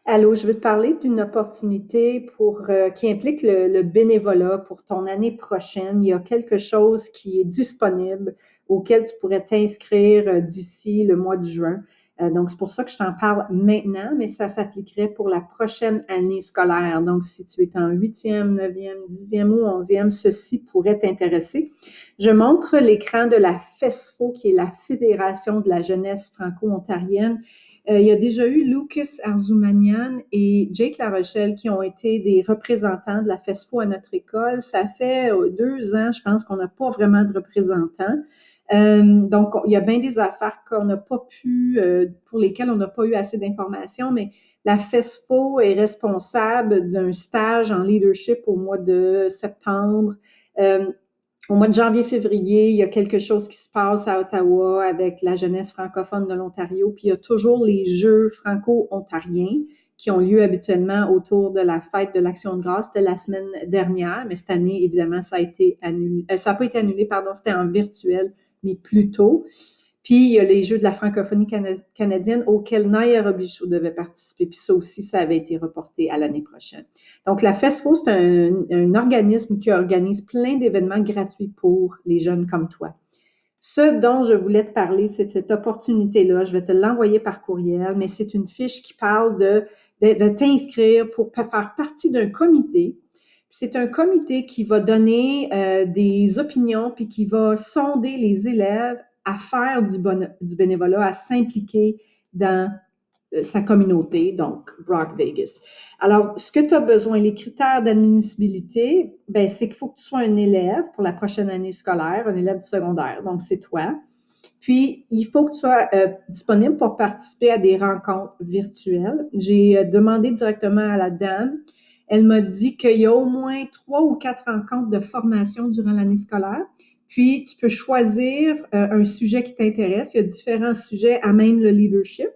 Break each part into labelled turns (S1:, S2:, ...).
S1: Allô, je veux te parler d'une opportunité qui implique le bénévolat pour ton année prochaine. Il y a quelque chose qui est disponible auquel tu pourrais t'inscrire d'ici le mois de juin. Donc, c'est pour ça que je t'en parle maintenant, mais ça s'appliquerait pour la prochaine année scolaire. Donc, si tu es en huitième, neuvième, dixième ou onzième, ceci pourrait t'intéresser. Je montre l'écran de la FESFO, qui est la Fédération de la jeunesse franco-ontarienne. Il y a déjà eu Lucas Arzoumanian et Jake Larochelle qui ont été des représentants de la FESFO à notre école. Ça fait 2 ans, je pense, qu'on n'a pas vraiment de représentants. Donc, il y a bien des affaires qu'on n'a pas pu, pour lesquelles on n'a pas eu assez d'informations, mais la FESFO est responsable d'un stage en leadership au mois de septembre. Au mois de janvier-février, il y a quelque chose qui se passe à Ottawa avec la jeunesse francophone de l'Ontario, puis il y a toujours les Jeux franco-ontariens qui ont lieu habituellement autour de la fête de l'Action de grâce. C'était la semaine dernière, mais cette année, évidemment, ça a été annulé. Ça n'a pas été annulé, pardon, c'était en virtuel, mais plus tôt. Puis, il y a les Jeux de la francophonie canadienne auxquels Naya Robichaud devait participer. Puis ça aussi, ça avait été reporté à l'année prochaine. Donc, la FESFO, c'est un organisme qui organise plein d'événements gratuits pour les jeunes comme toi. Ce dont je voulais te parler, c'est cette opportunité-là. Je vais te l'envoyer par courriel, mais c'est une fiche qui parle de t'inscrire pour faire partie d'un comité. C'est un comité qui va donner des opinions puis qui va sonder les élèves à faire du bénévolat, à s'impliquer dans sa communauté, donc Brock Vegas. Alors, ce que tu as besoin, les critères d'admissibilité, ben, c'est qu'il faut que tu sois un élève pour la prochaine année scolaire, un élève du secondaire, donc c'est toi. Puis, il faut que tu sois disponible pour participer à des rencontres virtuelles. J'ai demandé directement à la dame. Elle m'a dit qu'il y a au moins 3 ou 4 rencontres de formation durant l'année scolaire. Puis, tu peux choisir un sujet qui t'intéresse. Il y a différents sujets à même le leadership.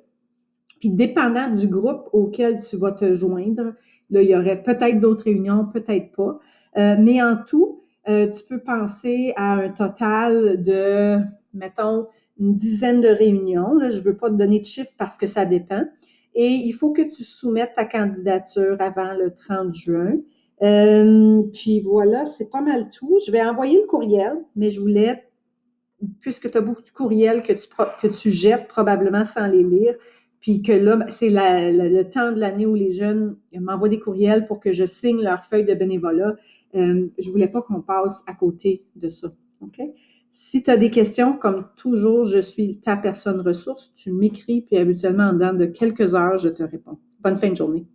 S1: Puis, dépendant du groupe auquel tu vas te joindre, là, il y aurait peut-être d'autres réunions, peut-être pas. Mais en tout, tu peux penser à un total de, mettons, une dizaine de réunions. Là, je ne veux pas te donner de chiffres parce que ça dépend. Et il faut que tu soumettes ta candidature avant le 30 juin. Puis voilà, c'est pas mal tout. Je vais envoyer le courriel, mais je voulais, puisque tu as beaucoup de courriels que tu jettes probablement sans les lire, puis que là, c'est le temps de l'année où les jeunes m'envoient des courriels pour que je signe leur feuille de bénévolat. Je voulais pas qu'on passe à côté de ça. OK? Si tu as des questions, comme toujours, je suis ta personne ressource. Tu m'écris, puis habituellement, en dedans de quelques heures, je te réponds. Bonne fin de journée.